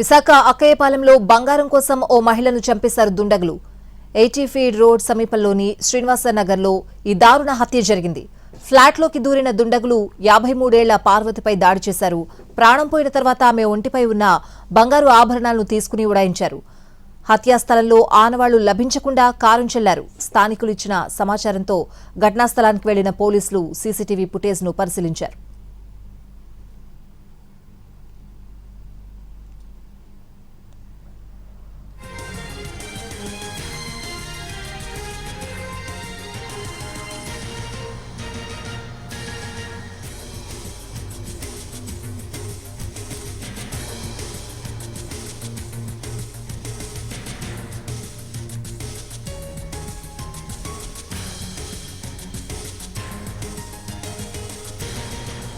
విశాఖ అక్కయ్యపాలెంలో బంగారం కోసం ఓ మహిళను చంపేశారు దుండగులు. 80 ఫీట్ రోడ్ సమీపంలోని శ్రీనివాసనగర్లో ఈ దారుణ హత్య జరిగింది. ఫ్లాట్లోకి దూరిన దుండగులు 53 ఏళ్ల పార్వతిపై దాడి చేశారు. ప్రాణం పోయిన తర్వాత ఆమె ఒంటిపై ఉన్న బంగారు ఆభరణాలను తీసుకుని ఉడాయించారు. హత్యా స్థలంలో ఆనవాళ్లు లభించకుండా కారం చెల్లారు. స్థానికులు ఇచ్చిన సమాచారంతో ఘటనా స్థలానికి వెళ్లిన పోలీసులు సీసీటీవీ ఫుటేజ్ను పరిశీలించారు.